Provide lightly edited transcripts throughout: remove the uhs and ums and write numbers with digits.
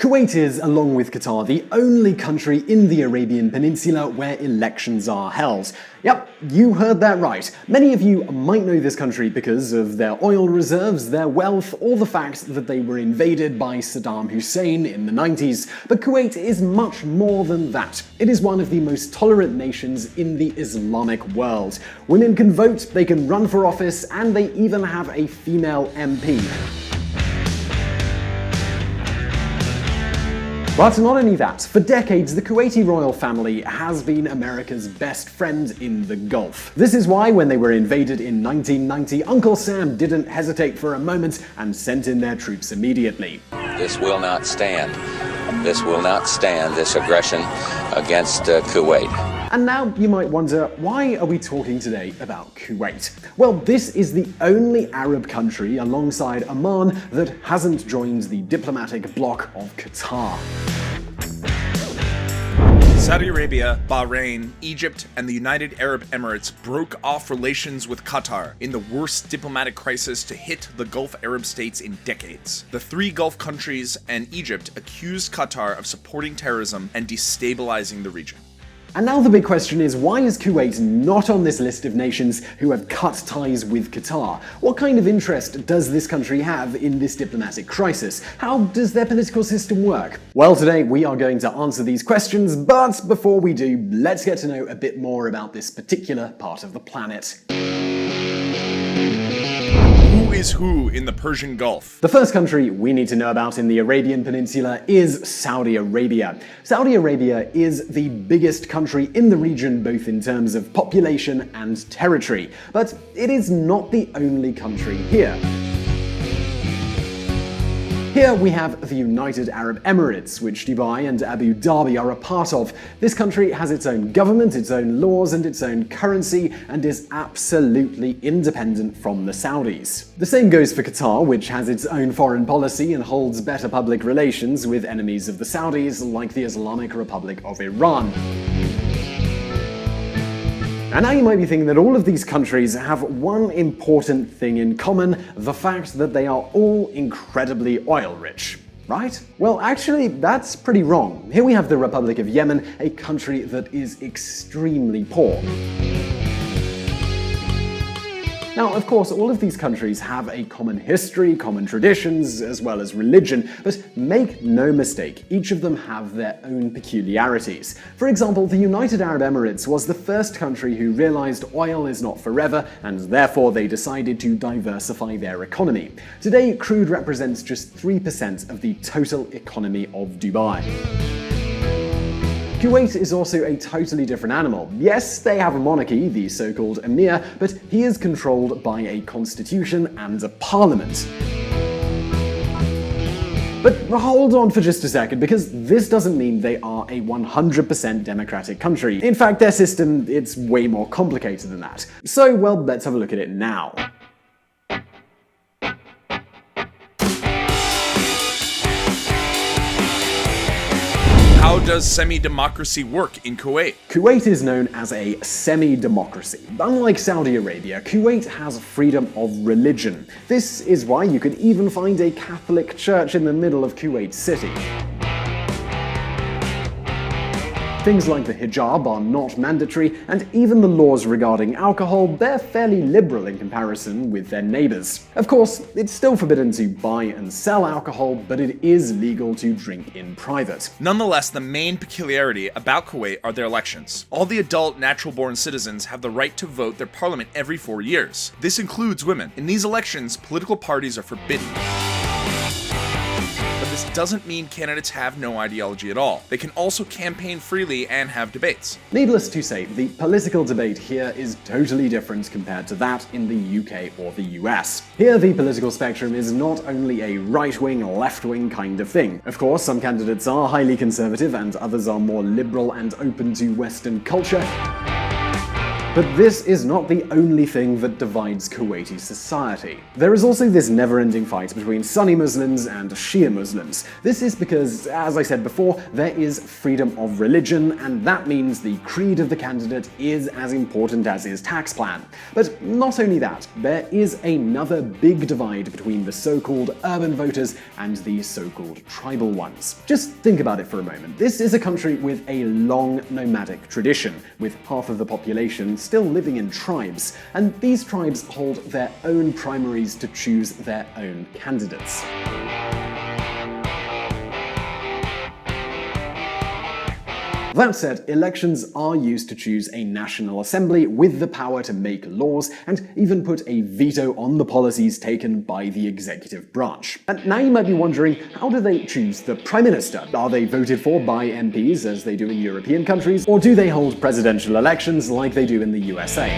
Kuwait is, along with Qatar, the only country in the Arabian Peninsula where elections are held. Yep, you heard that right. Many of you might know this country because of their oil reserves, their wealth, or the fact that they were invaded by Saddam Hussein in the 90s. But Kuwait is much more than that. It is one of the most tolerant nations in the Islamic world. Women can vote, they can run for office, and they even have a female MP. But not only that, for decades the Kuwaiti royal family has been America's best friend in the Gulf. This is why when they were invaded in 1990, Uncle Sam didn't hesitate for a moment and sent in their troops immediately. This will not stand. This will not stand, this aggression against Kuwait. And now you might wonder, why are we talking today about Kuwait? Well, this is the only Arab country alongside Oman that hasn't joined the diplomatic bloc of Qatar. Saudi Arabia, Bahrain, Egypt, and the United Arab Emirates broke off relations with Qatar in the worst diplomatic crisis to hit the Gulf Arab states in decades. The three Gulf countries and Egypt accused Qatar of supporting terrorism and destabilizing the region. And now the big question is, why is Kuwait not on this list of nations who have cut ties with Qatar? What kind of interest does this country have in this diplomatic crisis? How does their political system work? Well, today we are going to answer these questions, but before we do, let's get to know a bit more about this particular part of the planet. Who is who in the Persian Gulf? The first country we need to know about in the Arabian Peninsula is Saudi Arabia. Saudi Arabia is the biggest country in the region both in terms of population and territory, but it is not the only country here. Here we have the United Arab Emirates, which Dubai and Abu Dhabi are a part of. This country has its own government, its own laws, and its own currency, and is absolutely independent from the Saudis. The same goes for Qatar, which has its own foreign policy and holds better public relations with enemies of the Saudis, like the Islamic Republic of Iran. And now you might be thinking that all of these countries have one important thing in common, the fact that they are all incredibly oil-rich. Right? Well, actually, that's pretty wrong. Here we have the Republic of Yemen, a country that is extremely poor. Now, of course, all of these countries have a common history, common traditions, as well as religion, but make no mistake, each of them have their own peculiarities. For example, the United Arab Emirates was the first country who realized oil is not forever, and therefore they decided to diversify their economy. Today, crude represents just 3% of the total economy of Dubai. Kuwait is also a totally different animal. Yes, they have a monarchy, the so-called emir, but he is controlled by a constitution and a parliament. But hold on for just a second, because this doesn't mean they are a 100% democratic country. In fact, their system, it's way more complicated than that. So, well, let's have a look at it now. How does semidemocracy work in Kuwait? Kuwait is known as a semi-democracy. Unlike Saudi Arabia, Kuwait has freedom of religion. This is why you can even find a Catholic church in the middle of Kuwait City. Things like the hijab are not mandatory, and even the laws regarding alcohol, they're fairly liberal in comparison with their neighbors. Of course, it's still forbidden to buy and sell alcohol, but it is legal to drink in private. Nonetheless, the main peculiarity about Kuwait are their elections. All the adult, natural-born citizens have the right to vote their parliament every 4 years. This includes women. In these elections, political parties are forbidden. This doesn't mean candidates have no ideology at all. They can also campaign freely and have debates. Needless to say, the political debate here is totally different compared to that in the UK or the US. Here, the political spectrum is not only a right-wing, left-wing kind of thing. Of course, some candidates are highly conservative and others are more liberal and open to Western culture. But this is not the only thing that divides Kuwaiti society. There is also this never-ending fight between Sunni Muslims and Shia Muslims. This is because, as I said before, there is freedom of religion, and that means the creed of the candidate is as important as his tax plan. But not only that, there is another big divide between the so-called urban voters and the so-called tribal ones. Just think about it for a moment. This is a country with a long nomadic tradition, with half of the population still living in tribes, and these tribes hold their own primaries to choose their own candidates. That said, elections are used to choose a national assembly with the power to make laws and even put a veto on the policies taken by the executive branch. And now you might be wondering, how do they choose the Prime Minister? Are they voted for by MPs as they do in European countries, or do they hold presidential elections like they do in the USA?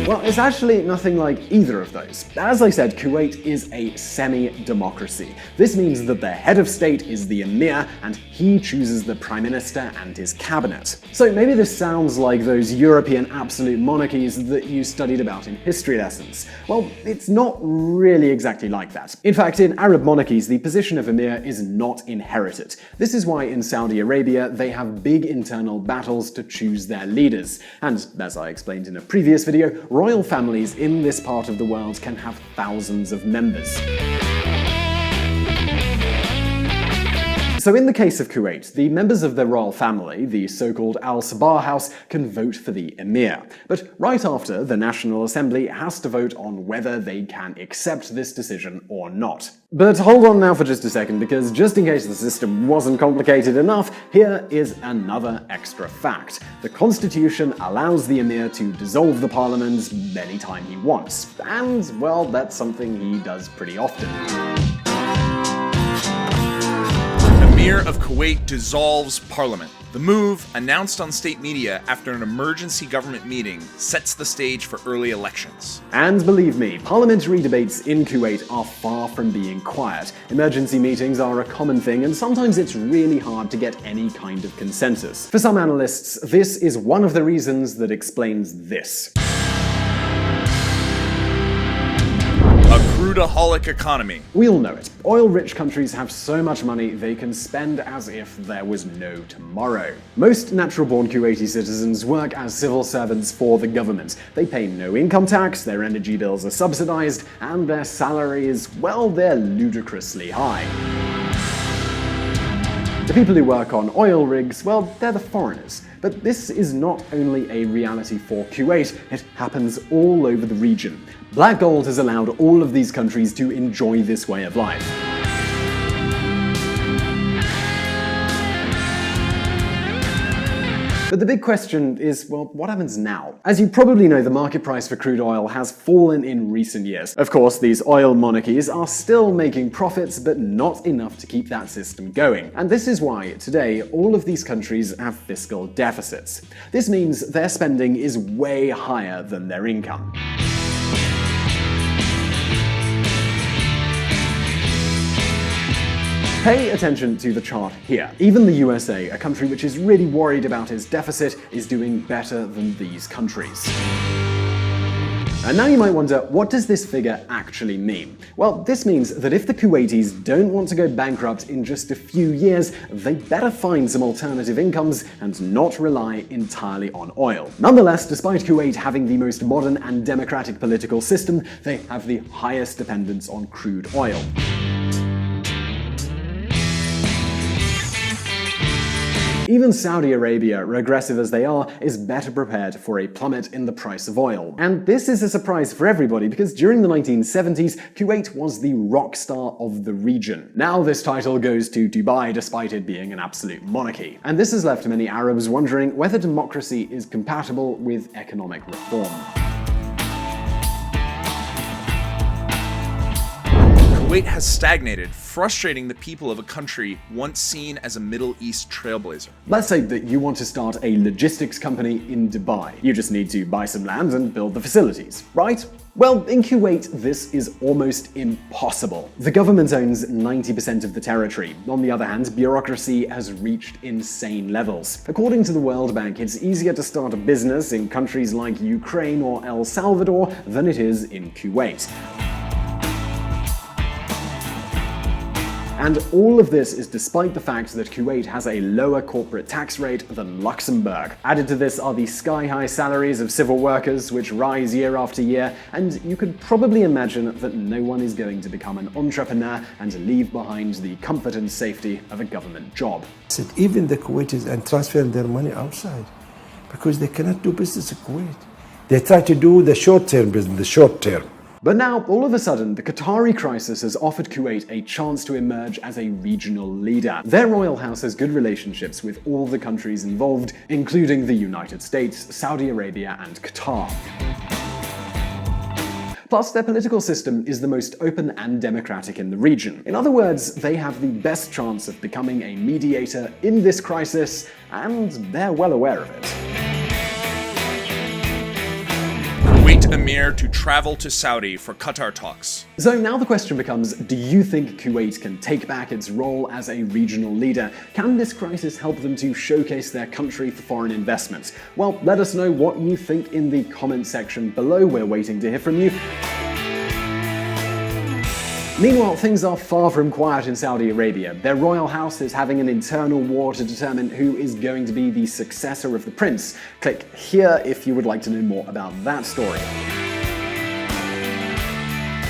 Well, it's actually nothing like either of those. As I said, Kuwait is a semi-democracy. This means that the head of state is the emir, and he chooses the prime minister and his cabinet. So maybe this sounds like those European absolute monarchies that you studied about in history lessons. Well, it's not really exactly like that. In fact, in Arab monarchies, the position of emir is not inherited. This is why in Saudi Arabia, they have big internal battles to choose their leaders. And as I explained in a previous video, royal families in this part of the world can have thousands of members. So in the case of Kuwait, the members of the royal family, the so-called Al-Sabah House, can vote for the emir. But right after, the National Assembly has to vote on whether they can accept this decision or not. But hold on now for just a second, because just in case the system wasn't complicated enough, here is another extra fact. The constitution allows the emir to dissolve the parliament anytime he wants. And, well, that's something he does pretty often. Emir of Kuwait dissolves parliament. The move, announced on state media after an emergency government meeting, sets the stage for early elections. And believe me, parliamentary debates in Kuwait are far from being quiet. Emergency meetings are a common thing, and sometimes it's really hard to get any kind of consensus. For some analysts, this is one of the reasons that explains this. Crudeaholic economy. We all know it. Oil-rich countries have so much money they can spend as if there was no tomorrow. Most natural-born Kuwaiti citizens work as civil servants for the government. They pay no income tax, their energy bills are subsidized, and their salaries, well, they're ludicrously high. The people who work on oil rigs, well, they're the foreigners. But this is not only a reality for Kuwait, it happens all over the region. Black gold has allowed all of these countries to enjoy this way of life. But the big question is, well, what happens now? As you probably know, the market price for crude oil has fallen in recent years. Of course, these oil monarchies are still making profits, but not enough to keep that system going. And this is why, today, all of these countries have fiscal deficits. This means their spending is way higher than their income. Pay attention to the chart here. Even the USA, a country which is really worried about its deficit, is doing better than these countries. And now you might wonder, what does this figure actually mean? Well, this means that if the Kuwaitis don't want to go bankrupt in just a few years, they better find some alternative incomes and not rely entirely on oil. Nonetheless, despite Kuwait having the most modern and democratic political system, they have the highest dependence on crude oil. Even Saudi Arabia, regressive as they are, is better prepared for a plummet in the price of oil. And this is a surprise for everybody, because during the 1970s, Kuwait was the rock star of the region. Now this title goes to Dubai, despite it being an absolute monarchy. And this has left many Arabs wondering whether democracy is compatible with economic reform. Kuwait has stagnated, frustrating the people of a country once seen as a Middle East trailblazer. Let's say that you want to start a logistics company in Dubai. You just need to buy some land and build the facilities, right? Well, in Kuwait, this is almost impossible. The government owns 90% of the territory. On the other hand, bureaucracy has reached insane levels. According to the World Bank, it's easier to start a business in countries like Ukraine or El Salvador than it is in Kuwait. And all of this is despite the fact that Kuwait has a lower corporate tax rate than Luxembourg. Added to this are the sky-high salaries of civil workers, which rise year after year, and you could probably imagine that no one is going to become an entrepreneur and leave behind the comfort and safety of a government job. Even the Kuwaitis are transferring their money outside because they cannot do business in Kuwait. They try to do the short-term business, the short term. But now, all of a sudden, the Qatari crisis has offered Kuwait a chance to emerge as a regional leader. Their royal house has good relationships with all the countries involved, including the United States, Saudi Arabia, and Qatar. Plus, their political system is the most open and democratic in the region. In other words, they have the best chance of becoming a mediator in this crisis, and they're well aware of it. Kuwait Emir to travel to Saudi for Qatar talks. So now the question becomes, do you think Kuwait can take back its role as a regional leader? Can this crisis help them to showcase their country for foreign investments? Well, let us know what you think in the comment section below. We're waiting to hear from you. Meanwhile, things are far from quiet in Saudi Arabia. Their royal house is having an internal war to determine who is going to be the successor of the prince. Click here if you would like to know more about that story.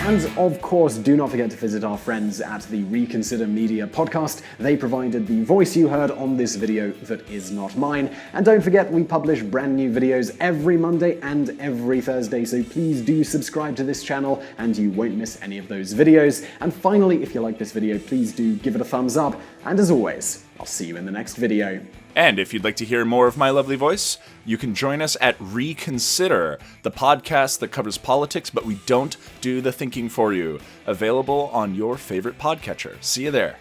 And of course, do not forget to visit our friends at the Reconsider Media podcast. They provided the voice you heard on this video that is not mine. And don't forget, we publish brand new videos every Monday and every Thursday, so please do subscribe to this channel and you won't miss any of those videos. And finally, if you like this video, please do give it a thumbs up. And as always, I'll see you in the next video. And if you'd like to hear more of my lovely voice, you can join us at Reconsider, the podcast that covers politics, but we don't do the thinking for you. Available on your favorite podcatcher. See you there.